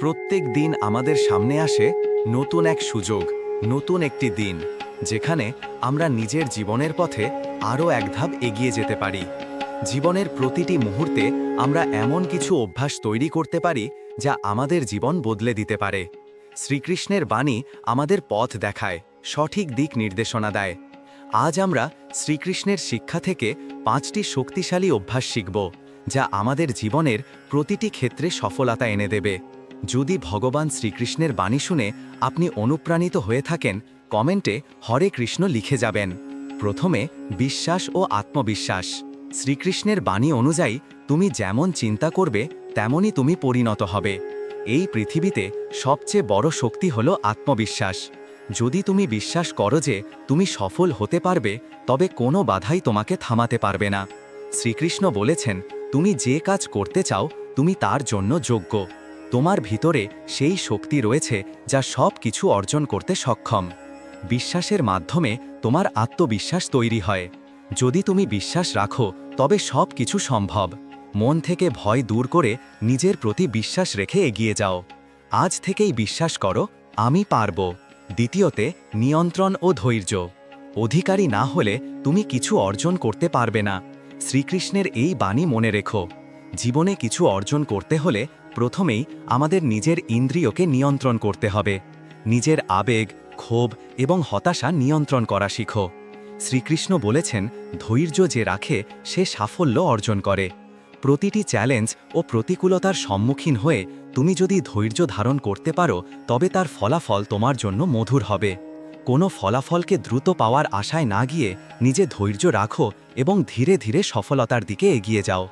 প্রত্যেক দিন আমাদের সামনে আসে নতুন এক সুযোগ, নতুন একটি দিন, যেখানে আমরা নিজের জীবনের পথে আরও এক ধাপ এগিয়ে যেতে পারি। জীবনের প্রতিটি মুহূর্তে আমরা এমন কিছু অভ্যাস তৈরি করতে পারি যা আমাদের জীবন বদলে দিতে পারে। শ্রীকৃষ্ণের বাণী আমাদের পথ দেখায়, সঠিক দিক নির্দেশনা দেয়। আজ আমরা শ্রীকৃষ্ণের শিক্ষা থেকে 5টি শক্তিশালী অভ্যাস শিখব, যা আমাদের জীবনের প্রতিটি ক্ষেত্রে সফলতা এনে দেবে। যদি ভগবান শ্রীকৃষ্ণের বাণী শুনে আপনি অনুপ্রাণিত হয়ে থাকেন, কমেন্টে হরে কৃষ্ণ লিখে যাবেন। প্রথমে, বিশ্বাস ও আত্মবিশ্বাস। শ্রীকৃষ্ণের বাণী অনুযায়ী তুমি যেমন চিন্তা করবে তেমনই তুমি পরিণত হবে। এই পৃথিবীতে সবচেয়ে বড় শক্তি হলো আত্মবিশ্বাস। যদি তুমি বিশ্বাস করো যে তুমি সফল হতে পারবে, তবে কোনো বাধাই তোমাকে থামাতে পারবে না। শ্রীকৃষ্ণ বলেছেন, তুমি যে কাজ করতে চাও তুমি তার জন্য যোগ্য। তোমার ভিতরে সেই শক্তি রয়েছে যা সব কিছু অর্জন করতে সক্ষম। বিশ্বাসের মাধ্যমে তোমার আত্মবিশ্বাস তৈরি হয়। যদি তুমি বিশ্বাস রাখো তবে সব কিছু সম্ভব। মন থেকে ভয় দূর করে নিজের প্রতি বিশ্বাস রেখে এগিয়ে যাও। আজ থেকেই বিশ্বাস করো, আমি পারব। দ্বিতীয়তে, নিয়ন্ত্রণ ও ধৈর্য। অধিকারী না হলে তুমি কিছু অর্জন করতে পারবে না। শ্রীকৃষ্ণের এই বাণী মনে রেখো। জীবনে কিছু অর্জন করতে হলে প্রথমেই আমাদের নিজের ইন্দ্রিয়কে নিয়ন্ত্রণ করতে হবে। নিজের আবেগ, ক্ষোভ এবং হতাশা নিয়ন্ত্রণ করা শিখো। শ্রীকৃষ্ণ বলেছেন, ধৈর্য যে রাখে সে সাফল্য অর্জন করে। প্রতিটি চ্যালেঞ্জ ও প্রতিকূলতার সম্মুখীন হয়ে তুমি যদি ধৈর্য ধারণ করতে পারো, তবে তার ফলাফল তোমার জন্য মধুর হবে। কোনো ফলাফলকে দ্রুত পাওয়ার আশায় না গিয়ে নিজে ধৈর্য রাখো এবং ধীরে ধীরে সফলতার দিকে এগিয়ে যাও।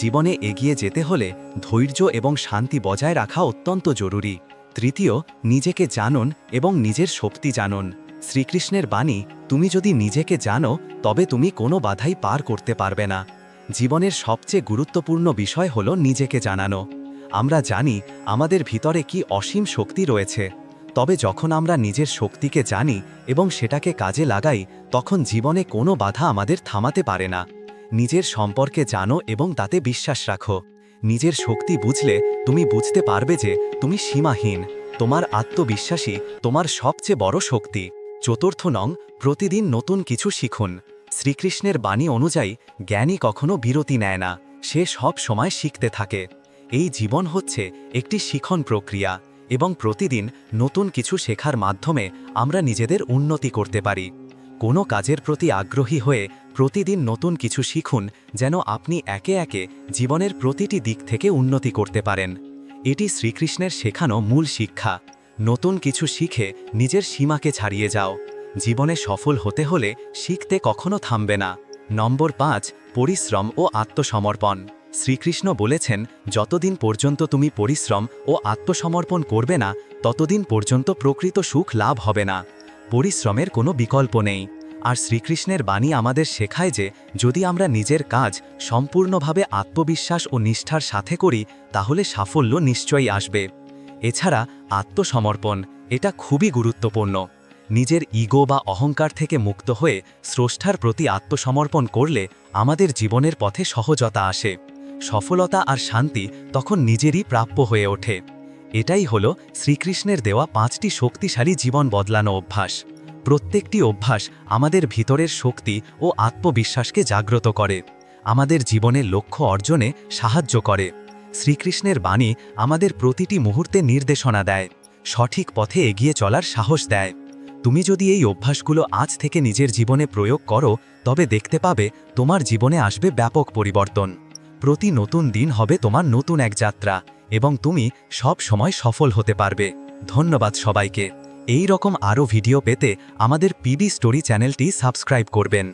জীবনে এগিয়ে যেতে হলে ধৈর্য এবং শান্তি বজায় রাখা অত্যন্ত জরুরি। তৃতীয়, নিজেকে জানুন এবং নিজের শক্তি জানুন। শ্রীকৃষ্ণের বাণী, তুমি যদি নিজেকে জানো তবে তুমি কোনো বাধাই পার করতে পারবে না। জীবনের সবচেয়ে গুরুত্বপূর্ণ বিষয় হলো নিজেকে জানানো। আমরা জানি আমাদের ভিতরে কি অসীম শক্তি রয়েছে, তবে যখন আমরা নিজের শক্তিকে জানি এবং সেটাকে কাজে লাগাই, তখন জীবনে কোনো বাধা আমাদের থামাতে পারে না। নিজের সম্পর্কে জানো এবং তাতে বিশ্বাস রাখো। নিজের শক্তি বুঝলে তুমি বুঝতে পারবে যে তুমি সীমাহীন। তোমার আত্মবিশ্বাসী তোমার সবচেয়ে বড় শক্তি। চতুর্থ নং, প্রতিদিন নতুন কিছু শিখুন। শ্রীকৃষ্ণের বাণী অনুযায়ী জ্ঞানী কখনো বিরতি নেয় না, সে সব সময় শিখতে থাকে। এই জীবন হচ্ছে একটি শিখন প্রক্রিয়া এবং প্রতিদিন নতুন কিছু শেখার মাধ্যমে আমরা নিজেদের উন্নতি করতে পারি। কোনো কাজের প্রতি আগ্রহী হয়ে প্রতিদিন নতুন কিছু শিখুন, যেন আপনি একে একে জীবনের প্রতিটি দিক থেকে উন্নতি করতে পারেন। এটি শ্রীকৃষ্ণের শেখানো মূল শিক্ষা। নতুন কিছু শিখে নিজের সীমাকে ছাড়িয়ে যাও। জীবনে সফল হতে হলে শিখতে কখনো থামবে না। নম্বর 5, পরিশ্রম ও আত্মসমর্পণ। শ্রীকৃষ্ণ বলেছেন, যতদিন পর্যন্ত তুমি পরিশ্রম ও আত্মসমর্পণ করবে না, ততদিন পর্যন্ত প্রকৃত সুখ লাভ হবে না। পরিশ্রমের কোনো বিকল্প নেই। আর শ্রীকৃষ্ণের বাণী আমাদের শেখায় যে যদি আমরা নিজের কাজ সম্পূর্ণভাবে আত্মবিশ্বাস ও নিষ্ঠার সাথে করি, তাহলে সাফল্য নিশ্চয়ই আসবে। এছাড়া আত্মসমর্পণ, এটা খুবই গুরুত্বপূর্ণ। নিজের ইগো বা অহংকার থেকে মুক্ত হয়ে স্রষ্টার প্রতি আত্মসমর্পণ করলে আমাদের জীবনের পথে সহজতা আসে। সফলতা আর শান্তি তখন নিজেরই প্রাপ্য হয়ে ওঠে। এটাই হলো শ্রীকৃষ্ণের দেওয়া 5টি শক্তিশালী জীবন বদলানো অভ্যাস। প্রত্যেকটি অভ্যাস আমাদের ভিতরের শক্তি ও আত্মবিশ্বাসকে জাগ্রত করে, আমাদের জীবনের লক্ষ্য অর্জনে সাহায্য করে। শ্রীকৃষ্ণের বাণী আমাদের প্রতিটি মুহূর্তে নির্দেশনা দেয়, সঠিক পথে এগিয়ে চলার সাহস দেয়। তুমি যদি এই অভ্যাসগুলো আজ থেকে নিজের জীবনে প্রয়োগ করো, তবে দেখতে পাবে তোমার জীবনে আসবে ব্যাপক পরিবর্তন। প্রতি নতুন দিন হবে তোমার নতুন এক যাত্রা এবং তুমি সব সময় সফল হতে পারবে। ধন্যবাদ সবাইকে। এই রকম আরও ভিডিও পেতে আমাদের পিবি স্টোরি চ্যানেলটি সাবস্ক্রাইব করবেন।